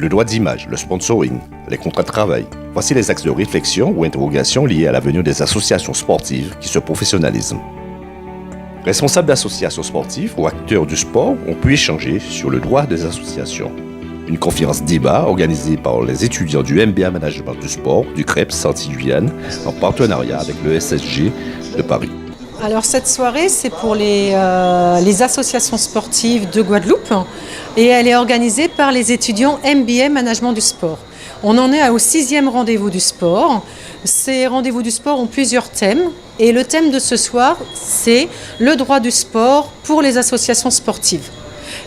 le droit d'image, le sponsoring, les contrats de travail. Voici les axes de réflexion ou interrogation liés à l'avenir des associations sportives qui se professionnalisent. Responsables d'associations sportives ou acteurs du sport ont pu échanger sur le droit des associations. Une conférence débat organisée par les étudiants du MBA Management du Sport du CREPS Antilles-Guyane en partenariat avec le SSG de Paris. Alors cette soirée, c'est pour les associations sportives de Guadeloupe et elle est organisée par les étudiants MBA Management du Sport. On en est au 6e rendez-vous du sport. Ces rendez-vous du sport ont plusieurs thèmes et le thème de ce soir, c'est le droit du sport pour les associations sportives.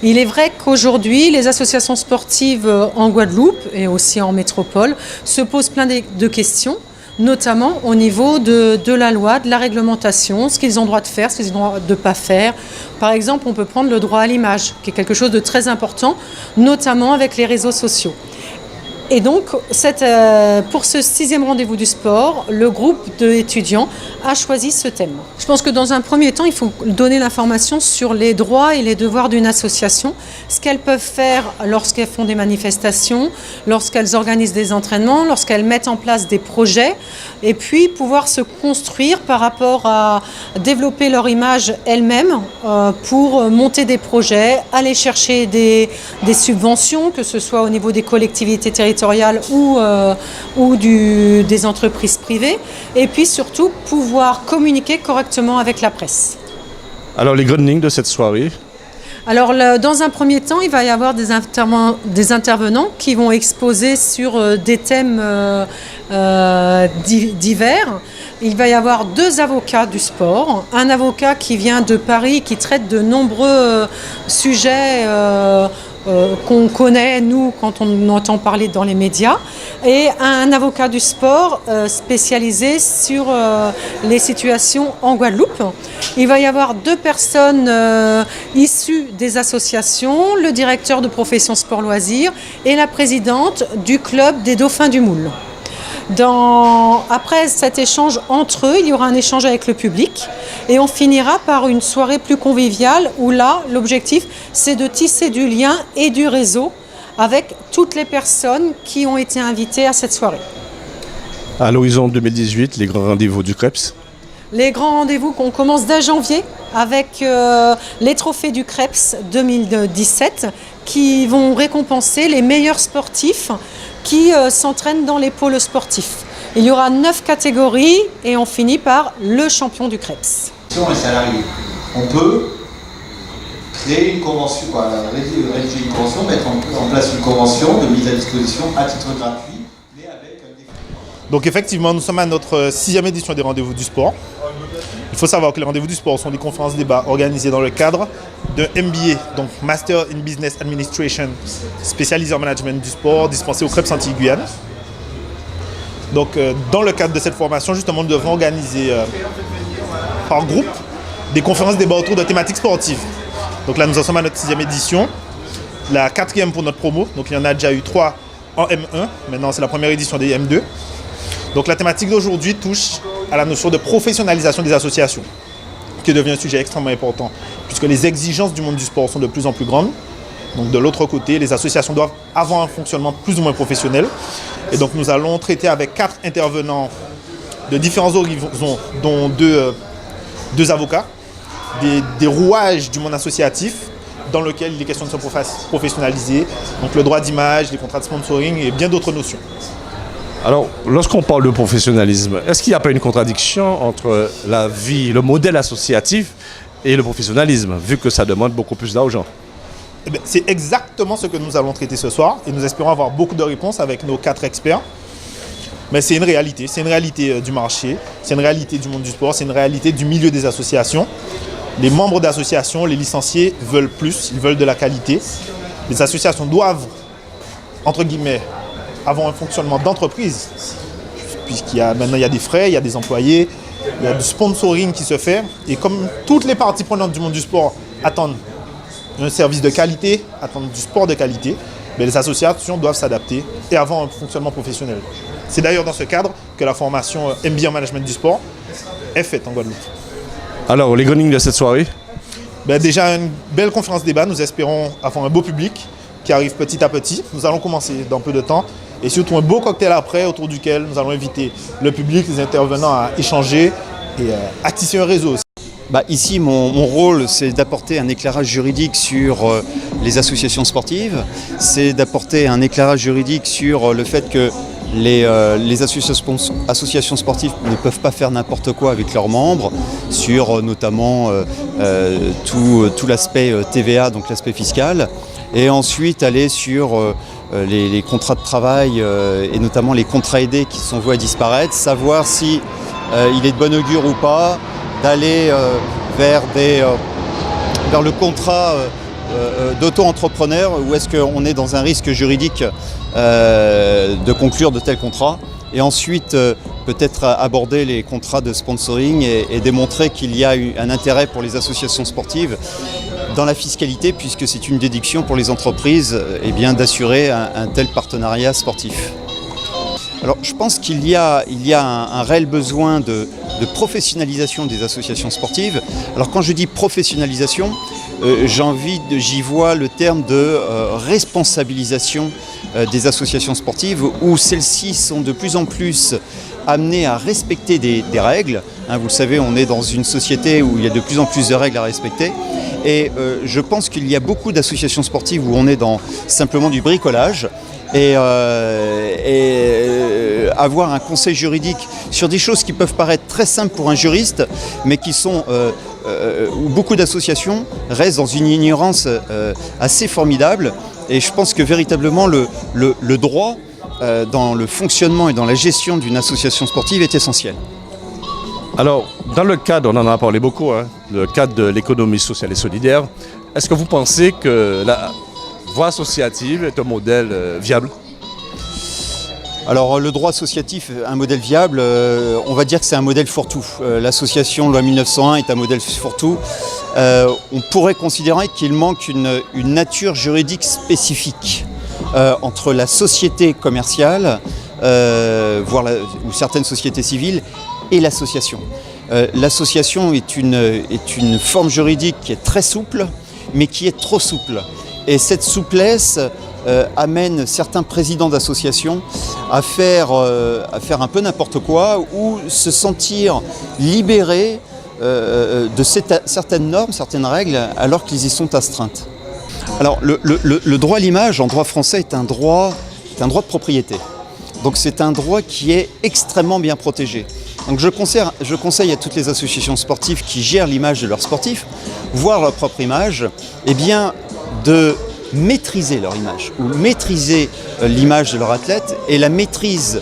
Il est vrai qu'aujourd'hui, les associations sportives en Guadeloupe et aussi en métropole se posent plein de questions, notamment au niveau de la loi, de la réglementation, ce qu'ils ont le droit de faire, ce qu'ils ont le droit de ne pas faire. Par exemple, on peut prendre le droit à l'image, qui est quelque chose de très important, notamment avec les réseaux sociaux. Et donc, pour ce 6e rendez-vous du sport, le groupe d'étudiants a choisi ce thème. Je pense que dans un premier temps, il faut donner l'information sur les droits et les devoirs d'une association, ce qu'elles peuvent faire lorsqu'elles font des manifestations, lorsqu'elles organisent des entraînements, lorsqu'elles mettent en place des projets, et puis pouvoir se construire par rapport à développer leur image elles-mêmes pour monter des projets, aller chercher des subventions, que ce soit au niveau des collectivités territoriales ou des entreprises privées, et puis surtout pouvoir communiquer correctement avec la presse. Alors les grandes lignes de cette soirée? Alors dans un premier temps, il va y avoir des intervenants qui vont exposer sur des thèmes divers. Il va y avoir 2 avocats du sport, un avocat qui vient de Paris qui traite de nombreux sujets qu'on connaît, nous, quand on entend parler dans les médias, et un avocat du sport spécialisé sur les situations en Guadeloupe. Il va y avoir 2 personnes issues des associations, le directeur de profession sport-loisirs et la présidente du club des Dauphins du Moule. Après cet échange entre eux, il y aura un échange avec le public et on finira par une soirée plus conviviale où là, l'objectif, c'est de tisser du lien et du réseau avec toutes les personnes qui ont été invitées à cette soirée. À l'horizon 2018, les grands rendez-vous du CREPS? Les grands rendez-vous qu'on commence dès janvier avec les trophées du CREPS 2017 qui vont récompenser les meilleurs sportifs qui s'entraînent dans les pôles sportifs. Il y aura 9 catégories et on finit par le champion du CREPS. Les salariés, on peut créer une convention, rédiger une convention, mettre en place une convention de mise à disposition à titre gratuit, mais avec un défi. Donc effectivement, nous sommes à notre 6e édition des rendez-vous du sport. Il faut savoir que les rendez-vous du sport sont des conférences débats organisées dans le cadre d'un MBA, donc Master in Business Administration, spécialisé en management du sport, dispensé au CREPS Antilles-Guyane. Donc dans le cadre de cette formation, justement, nous devons organiser par groupe des conférences débats autour de thématiques sportives. Donc là, nous en sommes à notre 6e édition, la 4e pour notre promo. Donc il y en a déjà eu 3 en M1, maintenant c'est la première édition des M2. Donc la thématique d'aujourd'hui touche à la notion de professionnalisation des associations, qui devient un sujet extrêmement important, puisque les exigences du monde du sport sont de plus en plus grandes. Donc de l'autre côté, les associations doivent avoir un fonctionnement plus ou moins professionnel. Et donc nous allons traiter avec 4 intervenants de différents horizons, dont deux avocats, des rouages du monde associatif, dans lequel il est question de se professionnaliser, donc le droit d'image, les contrats de sponsoring et bien d'autres notions. Alors, lorsqu'on parle de professionnalisme, est-ce qu'il n'y a pas une contradiction entre la vie, le modèle associatif et le professionnalisme, vu que ça demande beaucoup plus d'argent? Eh bien, c'est exactement ce que nous allons traiter ce soir et nous espérons avoir beaucoup de réponses avec nos 4 experts. Mais c'est une réalité du marché, c'est une réalité du monde du sport, c'est une réalité du milieu des associations. Les membres d'associations, les licenciés veulent plus, ils veulent de la qualité. Les associations doivent, entre guillemets, avoir un fonctionnement d'entreprise, maintenant il y a des frais, il y a des employés, il y a du sponsoring qui se fait. Et comme toutes les parties prenantes du monde du sport attendent un service de qualité, attendent du sport de qualité, mais les associations doivent s'adapter et avoir un fonctionnement professionnel. C'est d'ailleurs dans ce cadre que la formation MBA en management du sport est faite en Guadeloupe. Alors, les grandes lignes de cette soirée? Déjà, une belle conférence débat. Nous espérons avoir un beau public qui arrive petit à petit. Nous allons commencer dans peu de temps. Et surtout un beau cocktail après, autour duquel nous allons inviter le public, les intervenants à échanger et à tisser un réseau aussi. Ici, mon rôle, c'est d'apporter un éclairage juridique sur les associations sportives. C'est d'apporter un éclairage juridique sur le fait que les associations sportives ne peuvent pas faire n'importe quoi avec leurs membres, sur notamment tout l'aspect TVA, donc l'aspect fiscal. Et ensuite aller sur les contrats de travail et notamment les contrats aidés qui sont voués à disparaître, savoir si il est de bon augure ou pas d'aller vers le contrat d'auto-entrepreneur, ou est-ce qu'on est dans un risque juridique de conclure de tels contrats, et ensuite peut-être aborder les contrats de sponsoring et démontrer qu'il y a un intérêt pour les associations sportives dans la fiscalité, puisque c'est une déduction pour les entreprises d'assurer un tel partenariat sportif. Alors je pense qu'il y a un réel besoin de professionnalisation des associations sportives. Alors quand je dis professionnalisation, j'y vois le terme de responsabilisation des associations sportives, où celles-ci sont de plus en plus amenées à respecter des règles. Vous le savez, on est dans une société où il y a de plus en plus de règles à respecter. Et je pense qu'il y a beaucoup d'associations sportives où on est dans simplement du bricolage. Et avoir un conseil juridique sur des choses qui peuvent paraître très simples pour un juriste, mais qui sont où beaucoup d'associations restent dans une ignorance assez formidable. Et je pense que véritablement le droit dans le fonctionnement et dans la gestion d'une association sportive est essentiel. Alors, dans le cadre, on en a parlé beaucoup, le cadre de l'économie sociale et solidaire, est-ce que vous pensez que la voie associative est un modèle viable? Alors le droit associatif, un modèle viable, on va dire que c'est un modèle fourre-tout. L'association loi 1901 est un modèle fourre-tout. On pourrait considérer qu'il manque une nature juridique spécifique entre la société commerciale, ou certaines sociétés civiles, et l'association. L'association est une forme juridique qui est très souple, mais qui est trop souple. Et cette souplesse amène certains présidents d'associations à faire un peu n'importe quoi, ou se sentir libérés de certaines normes, certaines règles, alors qu'ils y sont astreintes. Alors le droit à l'image en droit français est un droit de propriété. Donc c'est un droit qui est extrêmement bien protégé. Donc je conseille à toutes les associations sportives qui gèrent l'image de leurs sportifs, voire leur propre image, de maîtriser leur image, ou maîtriser l'image de leur athlète. Et la maîtrise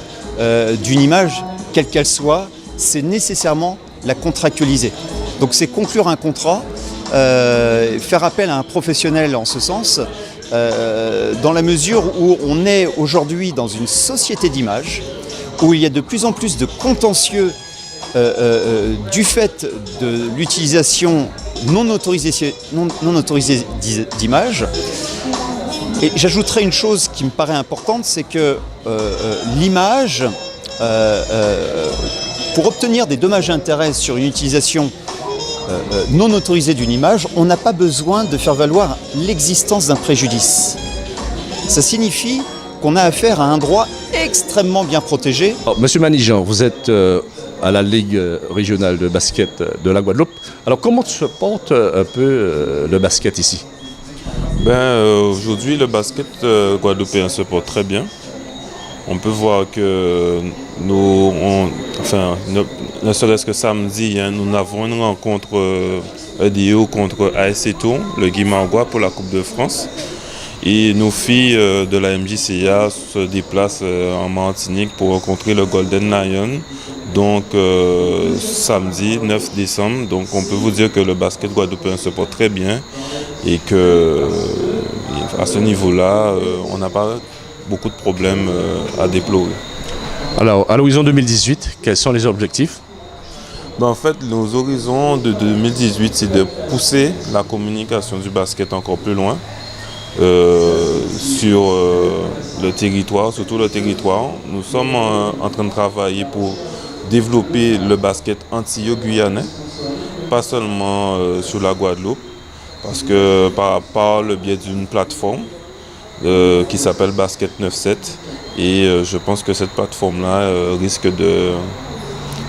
d'une image, quelle qu'elle soit, c'est nécessairement la contractualiser. Donc c'est conclure un contrat, faire appel à un professionnel en ce sens, dans la mesure où on est aujourd'hui dans une société d'image, où il y a de plus en plus de contentieux du fait de l'utilisation non autorisée d'images. Et j'ajouterais une chose qui me paraît importante, c'est que l'image, pour obtenir des dommages et intérêts sur une utilisation non autorisée d'une image, on n'a pas besoin de faire valoir l'existence d'un préjudice. Ça signifie qu'on a affaire à un droit extrêmement bien protégé. Alors, Monsieur Manigean, vous êtes à la Ligue régionale de basket de la Guadeloupe. Alors comment se porte un peu le basket ici? Aujourd'hui, le basket guadeloupéen se porte très bien. On peut voir que ne serait-ce que samedi, nous avons une rencontre EDO contre AS Tours, le Guimarães pour la Coupe de France. Et nos filles de la MJCA se déplacent en Martinique pour rencontrer le Golden Lion. Donc samedi 9 décembre, donc on peut vous dire que le basket guadeloupéen se porte très bien et que à ce niveau-là, on n'a pas beaucoup de problèmes à déplorer. Alors, à l'horizon 2018, quels sont les objectifs? En fait, nos horizons de 2018, c'est de pousser la communication du basket encore plus loin sur le territoire, surtout le territoire. Nous sommes en train de travailler pour développer le basket antillais-guyanais, pas seulement sur la Guadeloupe, parce que par le biais d'une plateforme, qui s'appelle Basket 9-7. Et je pense que cette plateforme-là risque de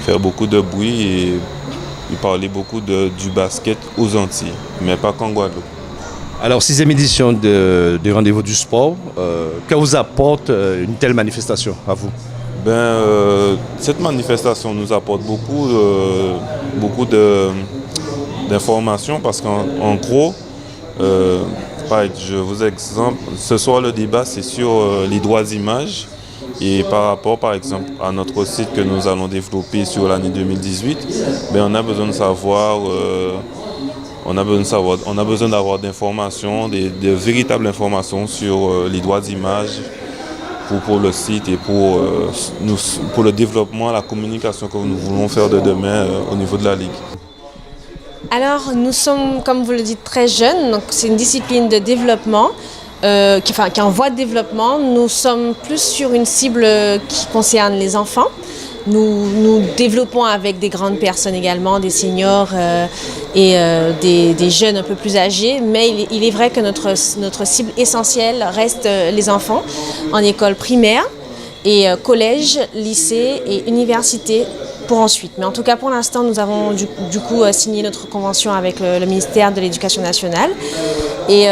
faire beaucoup de bruit et parler beaucoup du basket aux Antilles, mais pas qu'en Guadeloupe. Alors, 6e édition des rendez-vous du sport, que vous apporte une telle manifestation à vous? Cette manifestation nous apporte beaucoup d'informations parce qu'en gros, je vous exemple, ce soir le débat c'est sur les droits d'image et par rapport par exemple à notre site que nous allons développer sur l'année 2018, on a besoin de savoir, on a besoin d'avoir d'informations, de véritables informations sur les droits d'image pour le site et pour le développement, la communication que nous voulons faire de demain au niveau de la Ligue. Alors, nous sommes, comme vous le dites, très jeunes. Donc, c'est une discipline de développement qui est en voie de développement. Nous sommes plus sur une cible qui concerne les enfants. Nous développons avec des grandes personnes également, des seniors et des jeunes un peu plus âgés. Mais il est vrai que notre cible essentielle reste les enfants en école primaire et collège, lycée et université pour ensuite. Mais en tout cas, pour l'instant, nous avons du coup signé notre convention avec le ministère de l'Éducation nationale. Et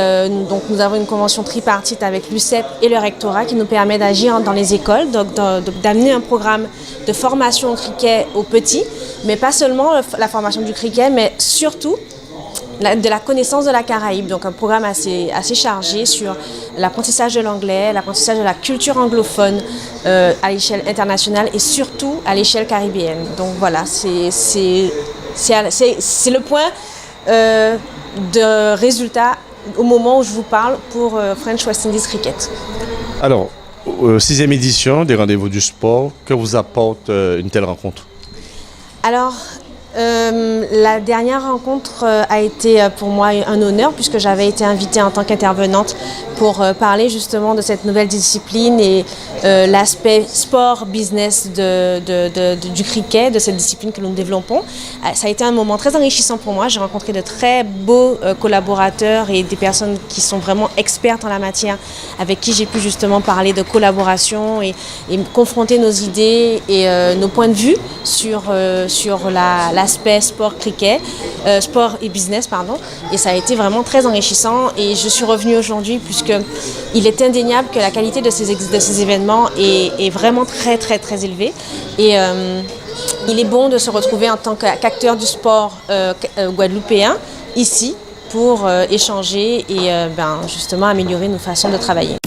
donc, nous avons une convention tripartite avec l'UCEP et le rectorat qui nous permet d'agir dans les écoles, donc d'amener un programme de formation au cricket aux petits, mais pas seulement la formation du cricket, mais surtout de la connaissance de la Caraïbe, donc un programme assez chargé sur l'apprentissage de l'anglais, l'apprentissage de la culture anglophone à l'échelle internationale et surtout à l'échelle caribéenne. Donc voilà, c'est le point de résultat au moment où je vous parle pour French West Indies Cricket. Alors, 6e édition des rendez-vous du sport, que vous apporte une telle rencontre? Alors, la dernière rencontre a été pour moi un honneur puisque j'avais été invitée en tant qu'intervenante pour parler justement de cette nouvelle discipline et l'aspect sport-business du cricket, de cette discipline que nous développons. Ça a été un moment très enrichissant pour moi. J'ai rencontré de très beaux collaborateurs et des personnes qui sont vraiment expertes en la matière, avec qui j'ai pu justement parler de collaboration et confronter nos idées et nos points de vue sur l'aspect sport-cricket, sport et business, pardon. Et ça a été vraiment très enrichissant et je suis revenue aujourd'hui puisqu'il est indéniable que la qualité de ces événements est vraiment très très très élevée. Et il est bon de se retrouver en tant qu'acteur du sport guadeloupéen ici pour échanger et justement améliorer nos façons de travailler.